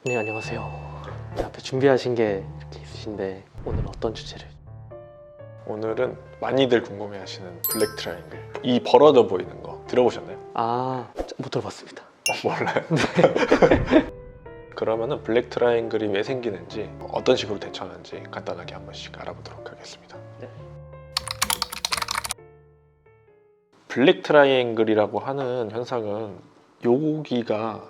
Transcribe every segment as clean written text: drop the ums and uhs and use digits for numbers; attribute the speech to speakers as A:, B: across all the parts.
A: 네, 안녕하세요. 네, 앞에 준비하신 게 이렇게 있으신데 오늘 어떤 주제를?
B: 오늘은 많이들 궁금해하시는 블랙 트라이앵글, 이 벌어져 보이는 거 들어보셨나요?
A: 못 들어봤습니다.
B: 몰라요? 그러면은 블랙 트라이앵글이 왜 생기는지, 어떤 식으로 대처하는지 간단하게 한 번씩 알아보도록 하겠습니다.
A: 네.
B: 블랙 트라이앵글이라고 하는 현상은 여기가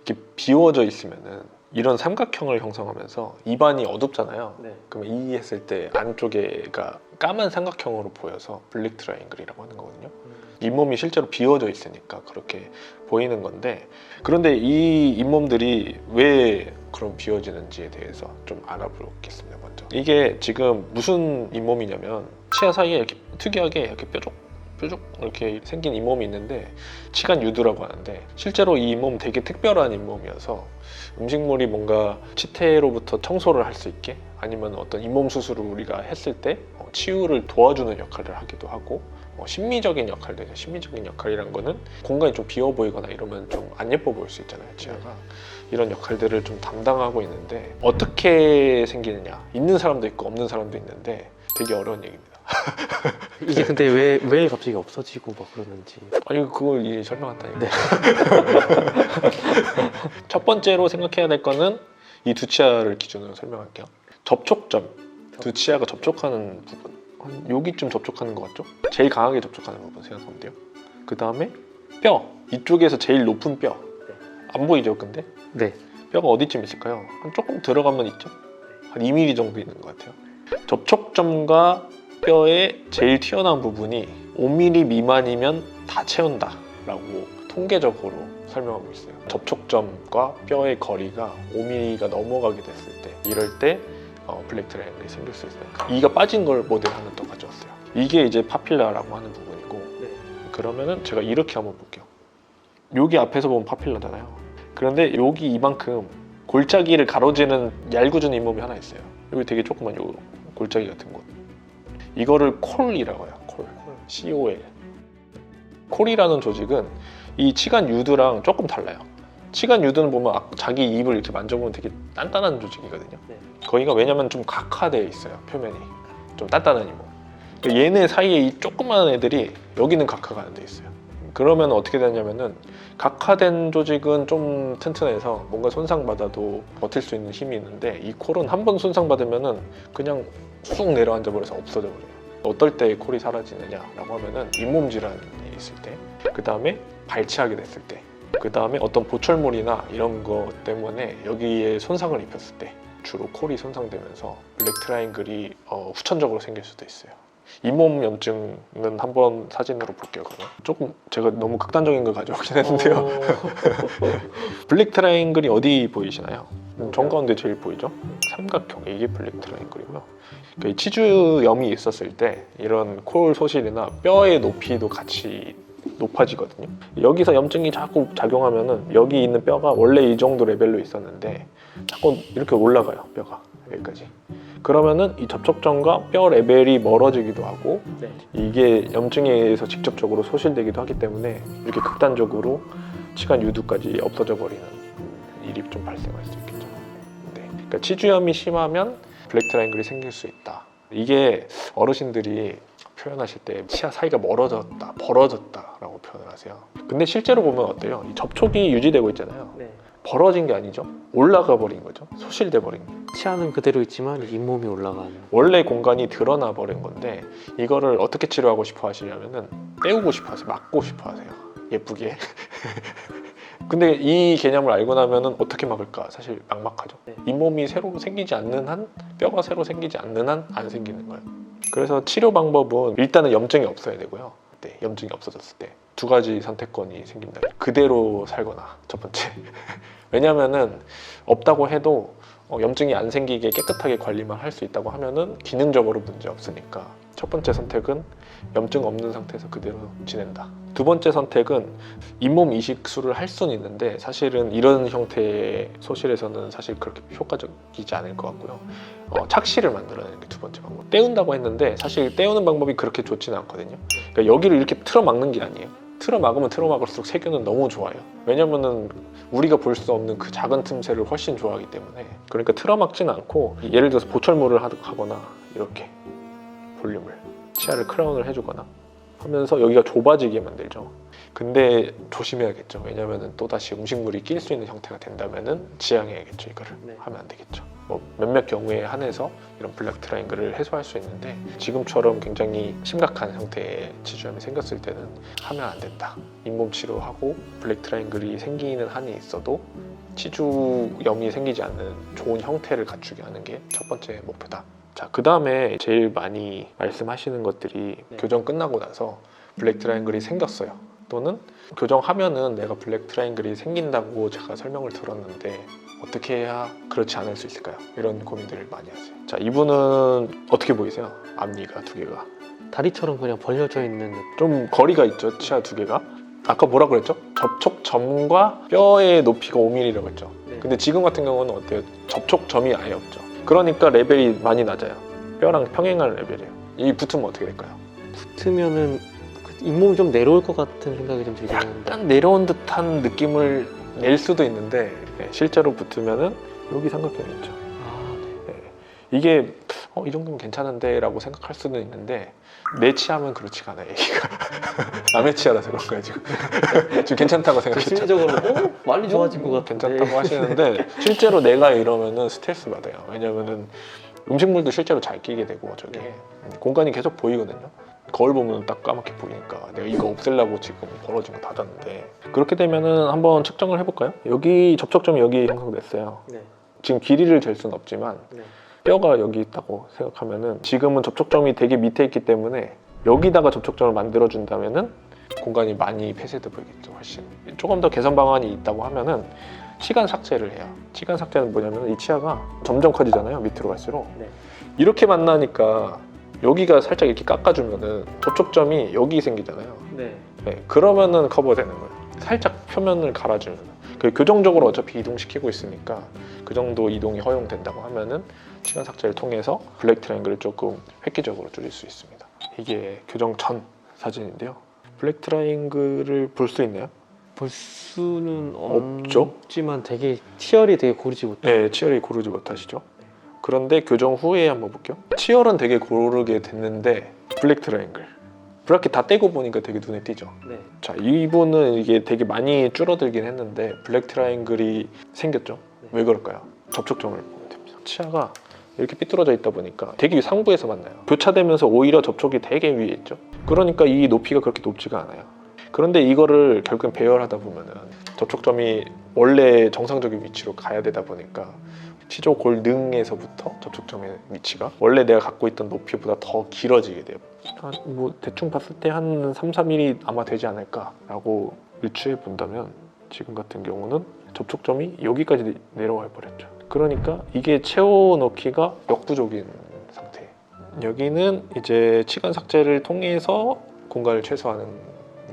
B: 이렇게 비워져 있으면은 이런 삼각형을 형성하면서 입안이 어둡잖아요.
A: 네.
B: 그러면 이 했을 때 안쪽에가 까만 삼각형으로 보여서 블랙 트라이앵글이라고 하는 거거든요. 잇몸이 실제로 비워져 있으니까 그렇게 보이는 건데, 그런데 이 잇몸들이 왜 그럼 비워지는지에 대해서 좀 알아보겠습니다. 먼저 이게 지금 무슨 잇몸이냐면, 치아 사이에 이렇게 특이하게 이렇게 뾰족 이렇게 생긴 잇몸이 있는데 치간 유두라고 하는데, 실제로 이 잇몸 되게 특별한 잇몸이어서 음식물이 뭔가 치태로부터 청소를 할 수 있게, 아니면 어떤 잇몸 수술을 우리가 했을 때 치유를 도와주는 역할을 하기도 하고, 심미적인 역할도 있어요. 심미적인 역할이란 거는 공간이 좀 비어 보이거나 이러면 좀 안 예뻐 보일 수 있잖아요, 치아가. 이런 역할들을 좀 담당하고 있는데, 어떻게 생기느냐, 있는 사람도 있고 없는 사람도 있는데 되게 어려운 얘기입니다.
A: 이게 근데 왜 갑자기 없어지고 막 그러는지.
B: 아니, 그걸 이제 설명한다니까.
A: 네.
B: 첫 번째로 생각해야 될 거는 이 두 치아를 기준으로 설명할게요. 접촉점, 두 치아가 접촉하는 부분, 한 여기쯤 접촉하는 것 같죠? 제일 강하게 접촉하는 부분 생각하면 돼요. 그 다음에 뼈, 이쪽에서 제일 높은 뼈. 안 보이죠, 근데?
A: 네.
B: 뼈가 어디쯤 있을까요? 한 조금 들어가면 있죠? 한 2mm 정도 있는 것 같아요. 접촉점과 뼈의 제일 튀어나온 부분이 5mm 미만이면 다 채운다 라고 통계적으로 설명하고 있어요. 접촉점과 뼈의 거리가 5mm가 넘어가게 됐을 때, 이럴 때 블랙 트라이앵글이 생길 수 있어요. 이가 빠진 걸 모델 하나 더 가져왔어요. 이게 이제 파필라라고 하는 부분이고,
A: 네.
B: 그러면은 제가 이렇게 한번 볼게요. 여기 앞에서 보면 파필라잖아요. 그런데 여기 이만큼 골짜기를 가로지는 얄궂은 잇몸이 하나 있어요. 여기 되게 조그만 요 골짜기 같은 곳. 이거를 콜이라고 해요. 콜. COL. 콜이라는 조직은 이 치간 유두랑 조금 달라요. 치간 유두는 보면 자기 입을 이렇게 만져보면 되게 단단한 조직이거든요.
A: 네.
B: 거기가 왜냐면 좀 각화되어 있어요. 표면이 좀 단단한 잇몸. 그러니까 얘네 사이에 이 조그만 애들이 여기는 각화가 안 돼 있어요. 그러면 어떻게 되냐면은, 각화된 조직은 좀 튼튼해서 뭔가 손상받아도 버틸 수 있는 힘이 있는데, 이 콜은 한번 손상받으면은 그냥 쑥 내려앉아 버려서 없어져 버려요. 어떨 때 콜이 사라지느냐라고 하면은 잇몸 질환이 있을 때, 그 다음에 발치하게 됐을 때, 그 다음에 어떤 보철물이나 이런 거 때문에 여기에 손상을 입혔을 때 주로 콜이 손상되면서 블랙 트라이앵글이 후천적으로 생길 수도 있어요. 잇몸 염증은 한번 사진으로 볼게요. 그러면 조금 제가 너무 극단적인 걸 가져오긴 했는데요. 블랙 트라이앵글이 어디 보이시나요? 정가운데 제일 보이죠? 삼각형, 이게 블랙 트라이앵글이고요. 그러니까 이 치주염이 있었을 때 이런 콜 소실이나 뼈의 높이도 같이 높아지거든요. 여기서 염증이 자꾸 작용하면은 여기 있는 뼈가 원래 이 정도 레벨로 있었는데 자꾸 이렇게 올라가요, 뼈가 여기까지. 그러면은 이 접촉점과 뼈 레벨이 멀어지기도 하고,
A: 네.
B: 이게 염증에 의해서 직접적으로 소실되기도 하기 때문에 이렇게 극단적으로 치간 유두까지 없어져 버리는 일이 좀 발생할 수 있겠죠. 네. 그러니까 치주염이 심하면 블랙 트라이앵글이 생길 수 있다. 이게 어르신들이 표현하실 때 치아 사이가 멀어졌다, 벌어졌다 라고 표현을 하세요. 근데 실제로 보면 어때요? 이 접촉이 유지되고 있잖아요.
A: 네.
B: 벌어진 게 아니죠. 올라가 버린 거죠. 소실돼 버린 거.
A: 치아는 그대로 있지만 잇몸이 올라가는.
B: 원래 공간이 드러나 버린 건데, 이거를 어떻게 치료하고 싶어 하시냐면은 떼우고 싶어 하세요. 막고 싶어 하세요. 예쁘게. 근데 이 개념을 알고 나면은 어떻게 막을까? 사실 막막하죠.
A: 네.
B: 잇몸이 새로 생기지 않는 한, 뼈가 새로 생기지 않는 한 안 생기는 거예요. 그래서 치료 방법은 일단은 염증이 없어야 되고요. 네, 염증이 없어졌을 때 두 가지 선택권이 생깁니다. 그대로 살거나, 첫 번째. 왜냐면은 없다고 해도 염증이 안 생기게 깨끗하게 관리만 할 수 있다고 하면은 기능적으로 문제 없으니까, 첫 번째 선택은 염증 없는 상태에서 그대로 지낸다. 두 번째 선택은 잇몸 이식술을 할 수는 있는데, 사실은 이런 형태의 소실에서는 사실 그렇게 효과적이지 않을 것 같고요. 착시를 만들어내는 게 두 번째 방법. 떼운다고 했는데 사실 떼우는 방법이 그렇게 좋지는 않거든요. 그러니까 여기를 이렇게 틀어 막는 게 아니에요. 틀어막으면 틀어막을수록 세균은 너무 좋아요. 왜냐면은 우리가 볼 수 없는 그 작은 틈새를 훨씬 좋아하기 때문에. 그러니까 틀어막진 않고 예를 들어서 보철물을 하거나 이렇게 볼륨을 치아를 크라운을 해주거나 하면서 여기가 좁아지게 만들죠. 근데 조심해야겠죠. 왜냐면은 또다시 음식물이 낄 수 있는 형태가 된다면은 지양해야겠죠. 이거를
A: 네.
B: 하면 안 되겠죠. 뭐 몇몇 경우에 한해서 이런 블랙 트라이앵글을 해소할 수 있는데 지금처럼 굉장히 심각한 형태의 치주염이 생겼을 때는 하면 안 된다. 잇몸 치료하고 블랙 트라이앵글이 생기는 한이 있어도 치주염이 생기지 않는 좋은 형태를 갖추게 하는 게 첫 번째 목표다. 자, 그 다음에 제일 많이 말씀하시는 것들이
A: 네.
B: 교정 끝나고 나서 블랙 트라이앵글이 생겼어요. 또는 교정하면은 내가 블랙 트라이앵글이 생긴다고 제가 설명을 들었는데 어떻게 해야 그렇지 않을 수 있을까요? 이런 고민들을 많이 하세요. 자, 이분은 어떻게 보이세요? 앞니가 두 개가
A: 다리처럼 그냥 벌려져 있는
B: 좀 거리가 있죠. 치아 두 개가. 아까 뭐라 그랬죠? 접촉점과 뼈의 높이가 5mm라고 했죠.
A: 네.
B: 근데 지금 같은 경우는 어때요? 접촉점이 아예 없죠. 그러니까 레벨이 많이 낮아요. 뼈랑 평행할 레벨이에요. 이 붙으면 어떻게 될까요?
A: 붙으면은 잇몸이 좀 내려올 것 같은 생각이 좀 들긴 하는데.
B: 약간 내려온 듯한 느낌을 낼 수도 있는데 실제로 붙으면은 여기 삼각형이 있죠.
A: 아, 네.
B: 이게 이 정도면 괜찮은데 라고 생각할 수는 있는데 내 치아면 그렇지가 않아요. 얘기가 남의 치아라서 그런가요 지금? 지금 괜찮다고 생각했죠.
A: 심리적으로 많이 좋아진 것 같은데.
B: 괜찮다고 하시는데 실제로 내가 이러면은 스트레스 받아요. 왜냐면은 음식물도 실제로 잘 끼게 되고 저게
A: 네.
B: 공간이 계속 보이거든요. 거울 보면 딱 까맣게 보이니까 내가 이거 없애려고 지금 벌어진 거 닫았는데 그렇게 되면은 한번 측정을 해볼까요? 여기 접촉점이 여기 형성됐어요.
A: 네.
B: 지금 길이를 잴 수는 없지만
A: 네.
B: 뼈가 여기 있다고 생각하면은 지금은 접촉점이 되게 밑에 있기 때문에 여기다가 접촉점을 만들어 준다면은 공간이 많이 폐쇄돼 보이겠죠. 훨씬 조금 더 개선 방안이 있다고 하면은 치간 삭제를 해요. 치간 삭제는 뭐냐면 이 치아가 점점 커지잖아요. 밑으로 갈수록
A: 네.
B: 이렇게 만나니까 여기가 살짝 이렇게 깎아주면은 접촉점이 여기 생기잖아요.
A: 네.
B: 네, 그러면은 커버되는 거예요. 살짝 표면을 갈아주면 그 교정적으로 어차피 이동시키고 있으니까 그 정도 이동이 허용된다고 하면은 치간 삭제를 통해서 블랙 트라이앵글을 조금 획기적으로 줄일 수 있습니다. 이게 교정 전 사진인데요. 블랙 트라이앵글을 볼 수 있나요?
A: 볼 수는
B: 없죠?
A: 없지만 되게 치열이 되게 고르지 못해.
B: 네, 치열이 고르지 못하시죠. 그런데 교정 후에 한번 볼게요. 치열은 되게 고르게 됐는데 블랙 트라이앵글 브라켓 다 떼고 보니까 되게 눈에 띄죠.
A: 네.
B: 자, 이분은 이게 되게 많이 줄어들긴 했는데 블랙 트라이앵글이 생겼죠.
A: 네.
B: 왜 그럴까요? 접촉점을 보면 됩니다. 치아가 이렇게 삐뚤어져 있다 보니까 되게 상부에서 만나요. 교차되면서 오히려 접촉이 되게 위에 있죠. 그러니까 이 높이가 그렇게 높지가 않아요. 그런데 이거를 결국엔 배열하다 보면은 접촉점이 원래 정상적인 위치로 가야 되다 보니까 치조골 능에서부터 접촉점의 위치가 원래 내가 갖고 있던 높이보다 더 길어지게 돼요. 뭐 대충 봤을 때 한 3, 4mm 아마 되지 않을까라고 유추해 본다면 지금 같은 경우는 접촉점이 여기까지 내려와 버렸죠. 그러니까 이게 채워넣기가 역부족인 상태. 여기는 이제 치간 삭제를 통해서 공간을 최소화하는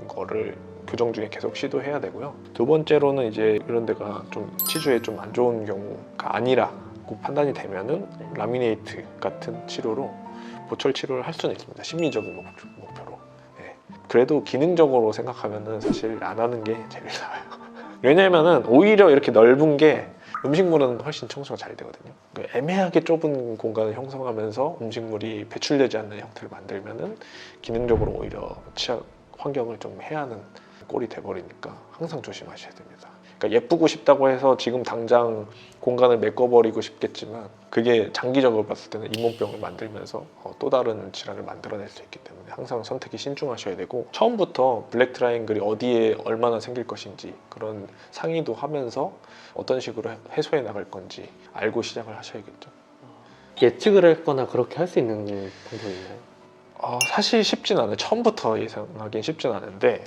B: 거를 교정 중에 계속 시도해야 되고요. 두 번째로는 이제 이런 데가 좀 치주에 좀 안 좋은 경우가 아니라고 판단이 되면은 라미네이트 같은 치료로 보철 치료를 할 수는 있습니다. 심리적인 목표로. 네. 그래도 기능적으로 생각하면은 사실 안 하는 게 제일 나아요. 왜냐면은 오히려 이렇게 넓은 게 음식물은 훨씬 청소가 잘 되거든요. 그러니까 애매하게 좁은 공간을 형성하면서 음식물이 배출되지 않는 형태를 만들면은 기능적으로 오히려 치아 환경을 좀 해하는 꼴이 돼버리니까 항상 조심하셔야 됩니다. 그러니까 예쁘고 싶다고 해서 지금 당장 공간을 메꿔버리고 싶겠지만 그게 장기적으로 봤을 때는 잇몸병을 만들면서 또 다른 질환을 만들어낼 수 있기 때문에 항상 선택이 신중하셔야 되고 처음부터 블랙 트라이앵글이 어디에 얼마나 생길 것인지 그런 상의도 하면서 어떤 식으로 해소해 나갈 건지 알고 시작을 하셔야겠죠.
A: 예측을 했거나 그렇게 할 수 있는 방법인가요?
B: 사실 쉽진 않아요. 처음부터 예상하기는 쉽진 않은데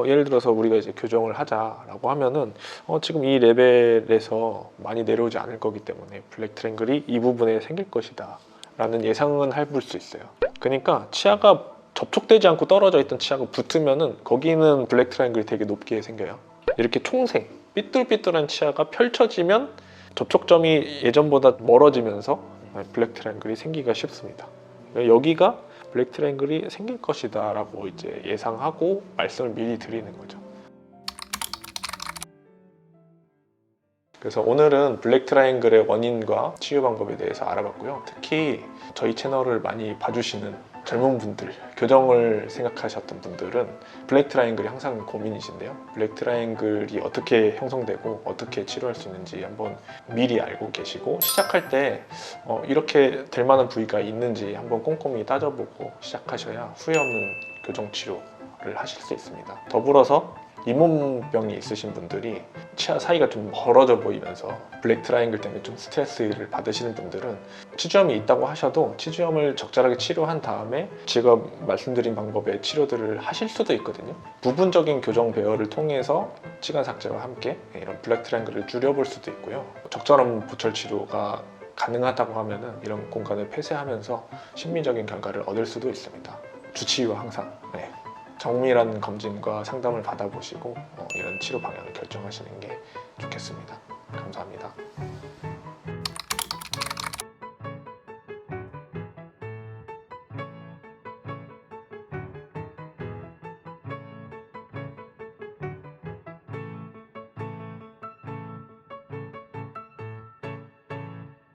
B: 예를 들어서 우리가 이제 교정을 하자라고 하면은 지금 이 레벨에서 많이 내려오지 않을 거기 때문에 블랙 트라이앵글이 이 부분에 생길 것이다 라는 예상은 해볼 수 있어요. 그러니까 치아가 접촉되지 않고 떨어져 있던 치아가 붙으면은 거기는 블랙 트라이앵글이 되게 높게 생겨요. 이렇게 총생 삐뚤삐뚤한 치아가 펼쳐지면 접촉점이 예전보다 멀어지면서 블랙 트라이앵글이 생기기가 쉽습니다. 여기가 블랙 트라이앵글이 생길 것이다 라고 이제 예상하고 말씀을 미리 드리는 거죠. 그래서 오늘은 블랙 트라이앵글의 원인과 치유 방법에 대해서 알아봤고요. 특히 저희 채널을 많이 봐주시는 젊은 분들, 교정을 생각하셨던 분들은 블랙 트라이앵글이 항상 고민이신데요. 블랙 트라이앵글이 어떻게 형성되고 어떻게 치료할 수 있는지 한번 미리 알고 계시고, 시작할 때 이렇게 될 만한 부위가 있는지 한번 꼼꼼히 따져보고 시작하셔야 후회 없는 교정 치료를 하실 수 있습니다. 더불어서 잇몸병이 있으신 분들이 치아 사이가 좀 벌어져 보이면서 블랙 트라이앵글 때문에 좀 스트레스를 받으시는 분들은 치주염이 있다고 하셔도 치주염을 적절하게 치료한 다음에 제가 말씀드린 방법의 치료들을 하실 수도 있거든요. 부분적인 교정 배열을 통해서 치간 삭제와 함께 이런 블랙 트라이앵글을 줄여볼 수도 있고요. 적절한 보철 치료가 가능하다고 하면은 이런 공간을 폐쇄하면서 심미적인 결과를 얻을 수도 있습니다. 주치의와 항상 정밀한 검진과 상담을 받아보시고 이런 치료 방향을 결정하시는 게 좋겠습니다. 감사합니다.